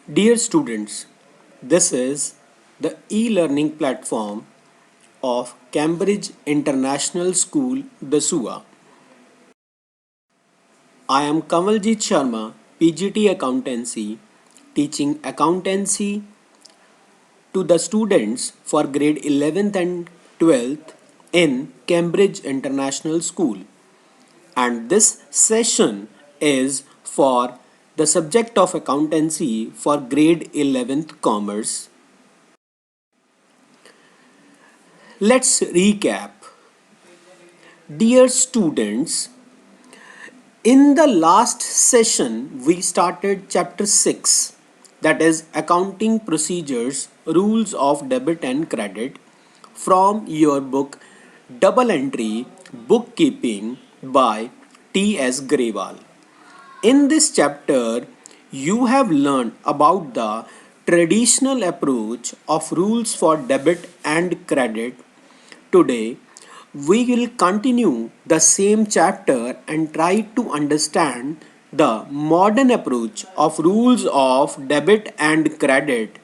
Dear students, this is the e-learning platform of Cambridge International School, Dasua. I am Kamaljeet Sharma, PGT Accountancy, teaching accountancy to the students for grade 11th and 12th in Cambridge International School. And this session is for the subject of accountancy for grade 11th commerce. Let's recap. Dear students, in the last session we started chapter 6, that is accounting procedures, rules of debit and credit, from your book Double Entry Bookkeeping by T.S. Grewal. In this chapter, you have learned about the traditional approach of rules for debit and credit. Today, we will continue the same chapter and try to understand the modern approach of rules of debit and credit.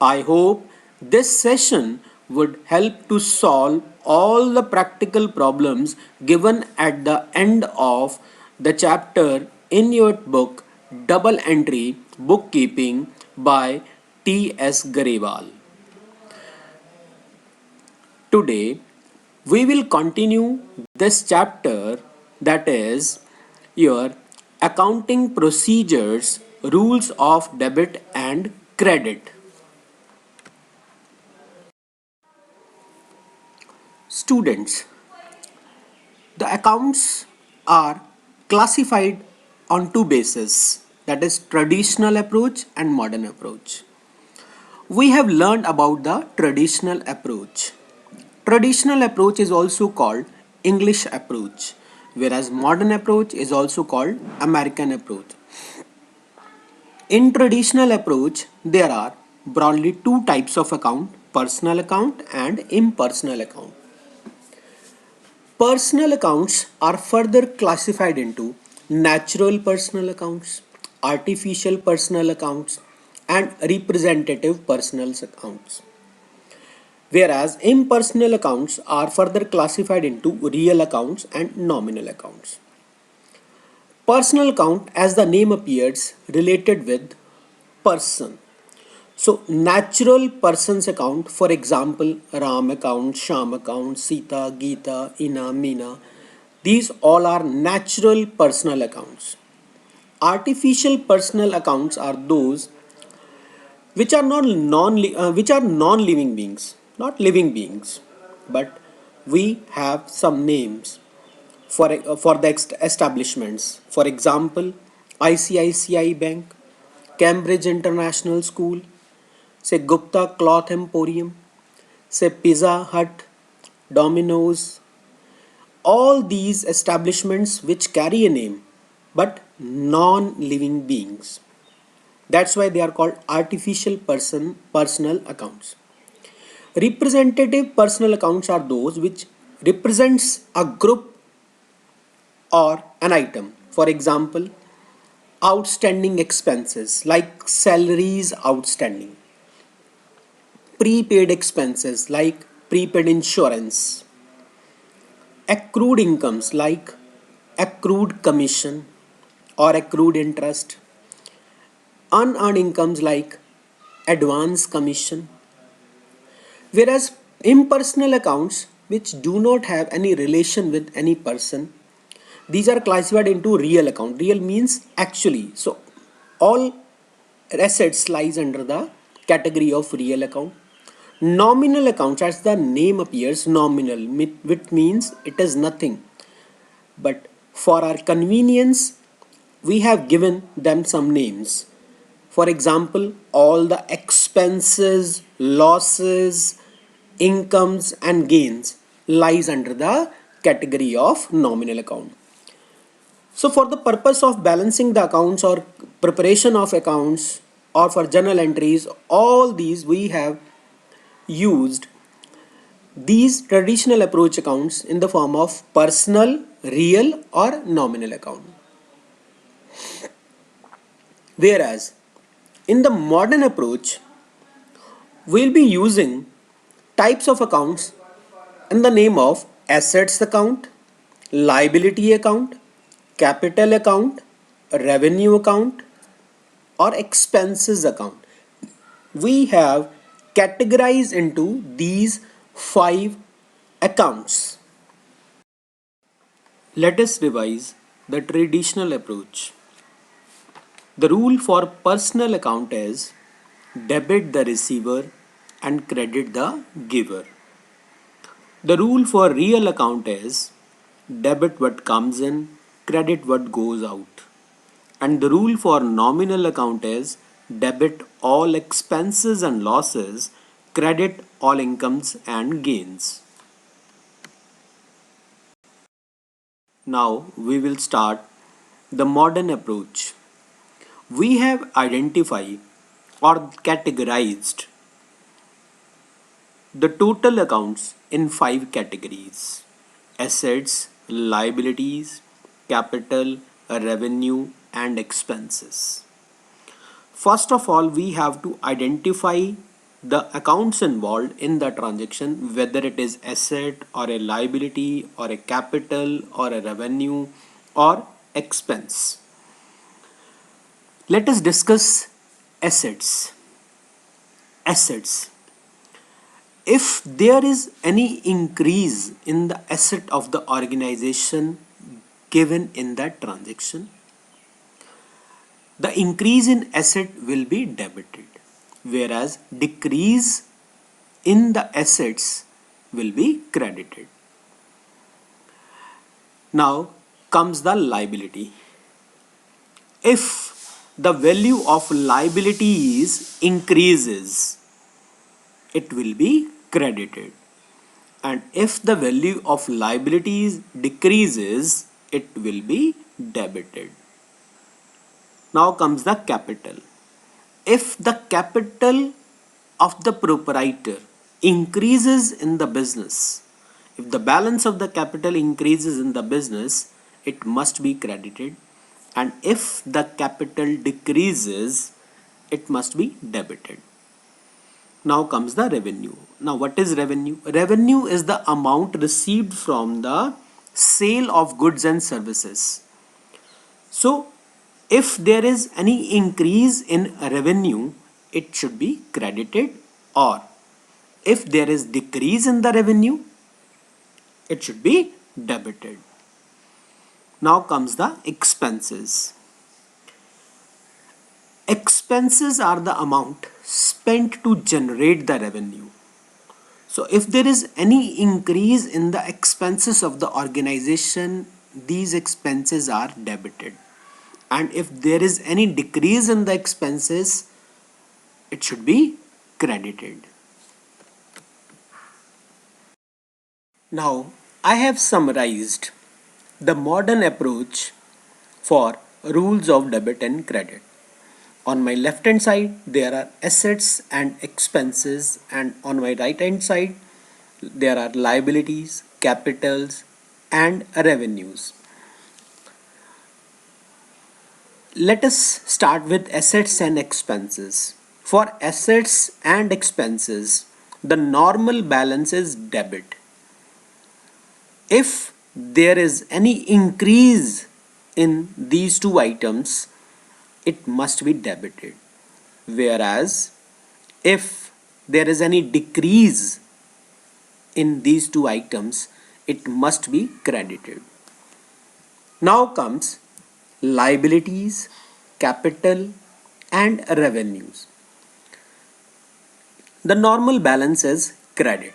I hope this session would help to solve all the practical problems given at the end of the chapter in your book Double Entry Bookkeeping by T.S. Grewal. Today, we will continue this chapter, that is your accounting procedures, rules of debit and credit. Students, the accounts are classified on two bases, that is traditional approach and modern approach. We have learned about the traditional approach. Traditional approach is also called English approach, whereas modern approach is also called American approach. In traditional approach, there are broadly two types of account, personal account and impersonal account. Personal accounts are further classified into natural personal accounts, artificial personal accounts, and representative personal accounts. Whereas impersonal accounts are further classified into real accounts and nominal accounts. Personal account, as the name appears, related with person. So natural person's account, for example, Ram account, Sham account, Sita, Geeta, Ina, Meena, these all are natural personal accounts. Artificial personal accounts are those which are non-living beings, not living beings, but we have some names for the establishments. For example, ICICI Bank, Cambridge International School, say Gupta Cloth Emporium, say Pizza Hut, Domino's, all these establishments which carry a name but non-living beings. That's why they are called artificial personal accounts. Representative personal accounts are those which represents a group or an item. For example, outstanding expenses like salaries outstanding, prepaid expenses like prepaid insurance, accrued incomes like accrued commission or accrued interest, unearned incomes like advance commission. Whereas impersonal accounts which do not have any relation with any person, these are classified into real account. Real means actually. So all assets lies under the category of real account. Nominal accounts, as the name appears, nominal, which means it is nothing. But for our convenience, we have given them some names. For example, all the expenses, losses, incomes and gains lies under the category of nominal account. So for the purpose of balancing the accounts or preparation of accounts or for journal entries, all these we have used these traditional approach accounts in the form of personal, real or nominal account. Whereas In the modern approach, we'll be using types of accounts in the name of assets account, liability account, capital account, revenue account, or expenses account. We have categorized into these five accounts. Let us revise the traditional approach. The rule for personal account is debit the receiver and credit the giver. The rule for real account is debit what comes in, credit what goes out. And the rule for nominal account is debit all expenses and losses, credit all incomes and gains. Now we will start the modern approach. We have identified or categorized the total accounts in five categories: assets, liabilities, capital, revenue, and expenses. First of all, we have to identify the accounts involved in the transaction, whether it is asset or a liability or a capital or a revenue or expense. Let us discuss assets. Assets. If there is any increase in the asset of the organization given in that transaction, the increase in asset will be debited, whereas decrease in the assets will be credited. Now comes the liability. If the value of liabilities increases, it will be credited. And if the value of liabilities decreases, it will be debited. Now comes the capital. If the capital of the proprietor increases in the business, if the balance of the capital increases in the business, it must be credited. And if the capital decreases, it must be debited. Now comes the revenue. Now what is revenue? Revenue is the amount received from the sale of goods and services. So if there is any increase in revenue, it should be credited, or if there is decrease in the revenue, it should be debited. Now comes the expenses. Expenses are the amount spent to generate the revenue. So if there is any increase in the expenses of the organization, these expenses are debited. And if there is any decrease in the expenses, it should be credited. Now I have summarized the modern approach for rules of debit and credit. On my left hand side, there are assets and expenses, and on my right hand side, there are liabilities, capitals, and revenues. Let us start with assets and expenses. For assets and expenses, the normal balance is debit. If there is any increase in these two items, it must be debited. Whereas if there is any decrease in these two items, it must be credited. Now comes liabilities, capital, and revenues. The normal balance is credit.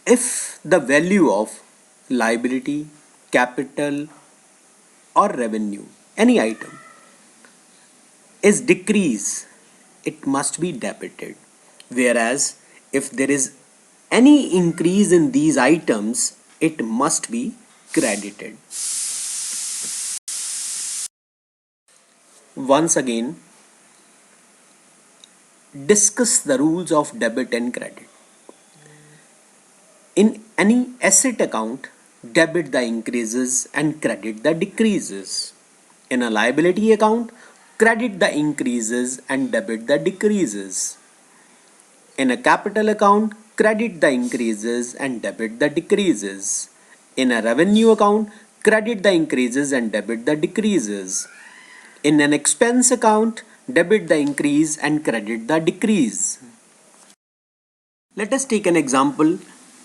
If the value of liability, capital, or revenue, any item, is decrease, it must be debited. Whereas if there is any increase in these items, it must be credited. Once again, discuss the rules of debit and credit. In any asset account, debit the increases and credit the decreases. In a liability account, credit the increases and debit the decreases. In a capital account, credit the increases and debit the decreases. In a revenue account, credit the increases and debit the decreases. In an expense account, debit the increase and credit the decrease. Let us take an example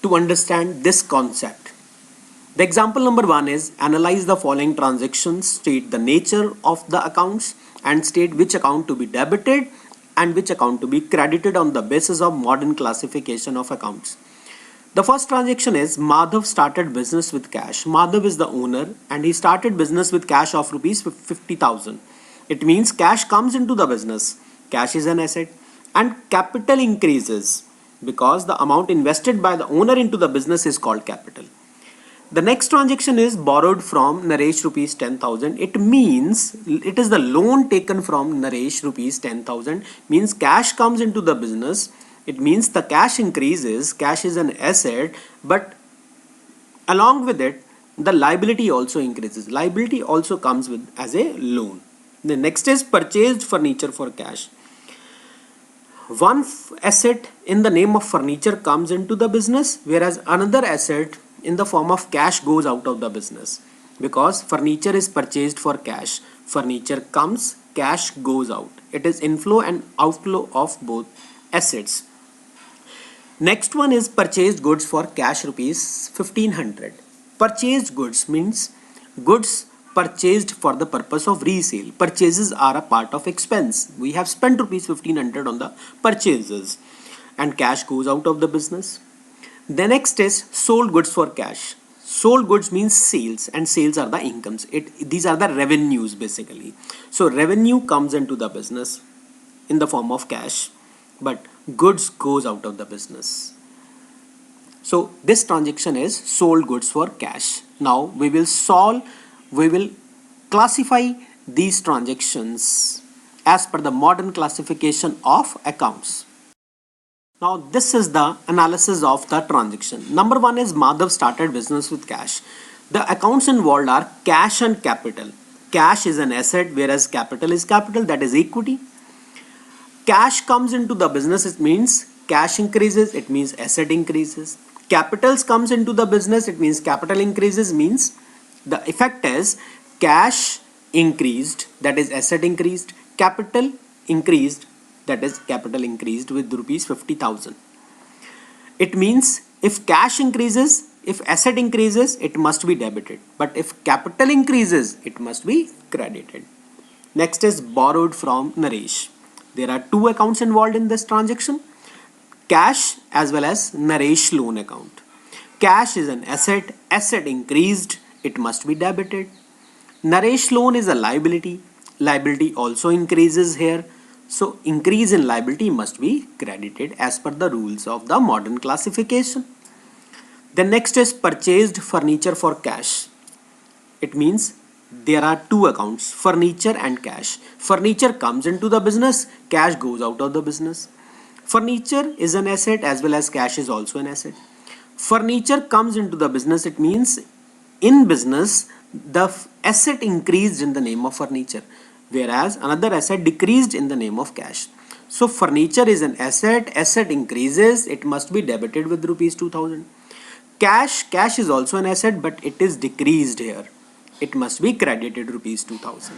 to understand this concept. The example number 1 is analyze the following transactions, state the nature of the accounts and state which account to be debited and which account to be credited on the basis of modern classification of accounts. The first transaction is Madhav started business with cash. Madhav is the owner and he started business with cash of rupees 50,000. It means cash comes into the business. Cash is an asset and capital increases because the amount invested by the owner into the business is called capital. The next transaction is borrowed from Naresh rupees 10,000. It means it is the loan taken from Naresh rupees 10,000 means cash comes into the business. It means the cash increases, cash is an asset, but along with it, the liability also increases. Liability also comes with as a loan. The next is purchased furniture for cash. One asset in the name of furniture comes into the business, whereas another asset in the form of cash goes out of the business because furniture is purchased for cash. Furniture comes, cash goes out. It is inflow and outflow of both assets. Next one is purchased goods for cash rupees 1500. Purchased goods means goods purchased for the purpose of resale. Purchases are a part of expense. We have spent rupees 1500 on the purchases and cash goes out of the business. The next is sold goods for cash. Sold goods means sales and sales are the incomes. These are the revenues basically. So revenue comes into the business in the form of cash, but goods goes out of the business. So this transaction is sold goods for cash. Now we will classify these transactions as per the modern classification of accounts. Now this is the analysis of the transaction. Number 1 is Madhav started business with cash. The accounts involved are cash and capital. Cash is an asset whereas capital is capital, that is equity. Cash comes into the business, it means cash increases, it means asset increases. Capitals comes into the business, it means capital increases, means the effect is cash increased, that is asset increased, capital increased, that is capital increased with rupees 50,000. It means if cash increases, if asset increases, it must be debited, but if capital increases, it must be credited. Next is borrowed from Naresh. There are two accounts involved in this transaction, cash as well as Naresh loan account. Cash is an asset, asset increased, it must be debited. Naresh loan is a liability, liability also increases here. So increase in liability must be credited as per the rules of the modern classification. The next is purchased furniture for cash. It means there are two accounts, furniture and cash. Furniture comes into the business, cash goes out of the business. Furniture is an asset as well as cash is also an asset. Furniture comes into the business, it means in business the asset increased in the name of furniture, whereas another asset decreased in the name of cash. So furniture is an asset, asset increases, it must be debited with rupees 2000. Cash is also an asset, but it is decreased here. It must be credited rupees 2000.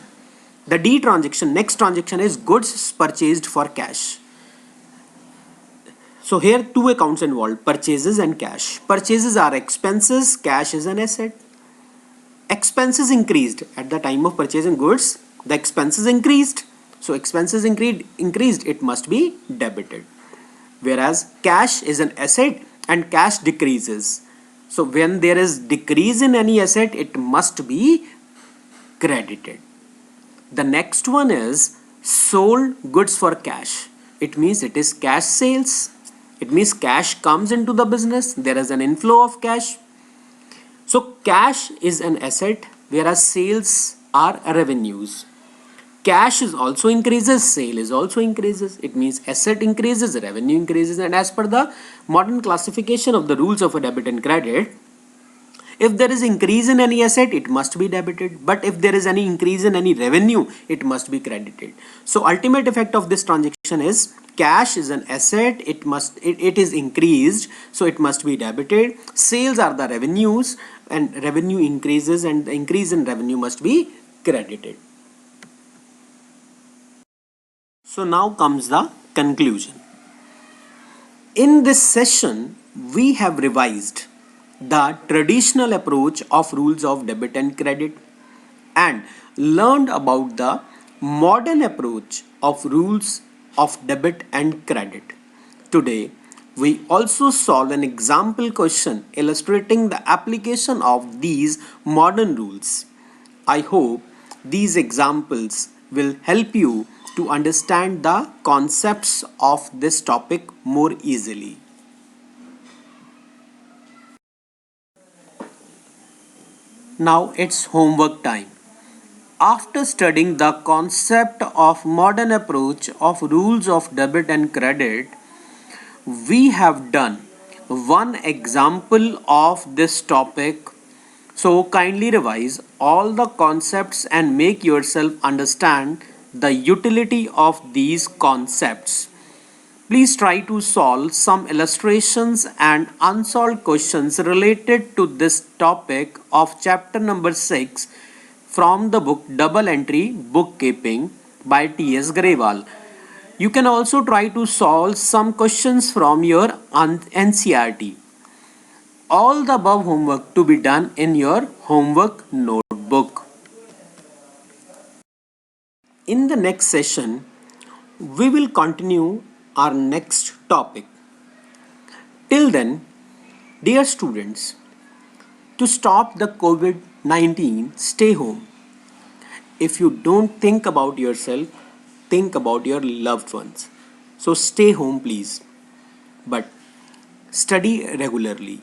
The D transaction, next transaction is goods purchased for cash. So here two accounts involved, purchases and cash. Purchases are expenses, cash is an asset. Expenses increased at the time of purchasing goods, the expenses increased. So expenses increased, it must be debited. Whereas cash is an asset and cash decreases. So when there is decrease in any asset, it must be credited. The next one is sold goods for cash. It means it is cash sales. It means cash comes into the business. There is an inflow of cash. So cash is an asset, whereas sales are revenues. Cash is also increases, sale is also increases. It means asset increases, revenue increases, and as per the modern classification of the rules of a debit and credit, If there is increase in any asset, it must be debited. But if there is any increase in any revenue, it must be credited. So ultimate effect of this transaction is cash is an asset. It is increased, so it must be debited. Sales are the revenues, and revenue increases, and the increase in revenue must be credited. So now comes the conclusion. In this session, we have revised the traditional approach of rules of debit and credit and learned about the modern approach of rules of debit and credit. Today, we also solve an example question illustrating the application of these modern rules. I hope these examples will help you to understand the concepts of this topic more easily. Now it's homework time. After studying the concept of modern approach of rules of debit and credit, we have done one example of this topic. So kindly revise all the concepts and make yourself understand the utility of these concepts. Please try to solve some illustrations and unsolved questions related to this topic of chapter number 6 from the book Double Entry Bookkeeping by T.S. Grewal. You can also try to solve some questions from your NCERT. All the above homework to be done in your homework notebook. In the next session, we will continue our next topic. Till then, dear students, to stop the COVID 19, stay home. If you don't think about yourself, think about your loved ones. So stay home, please. But study regularly.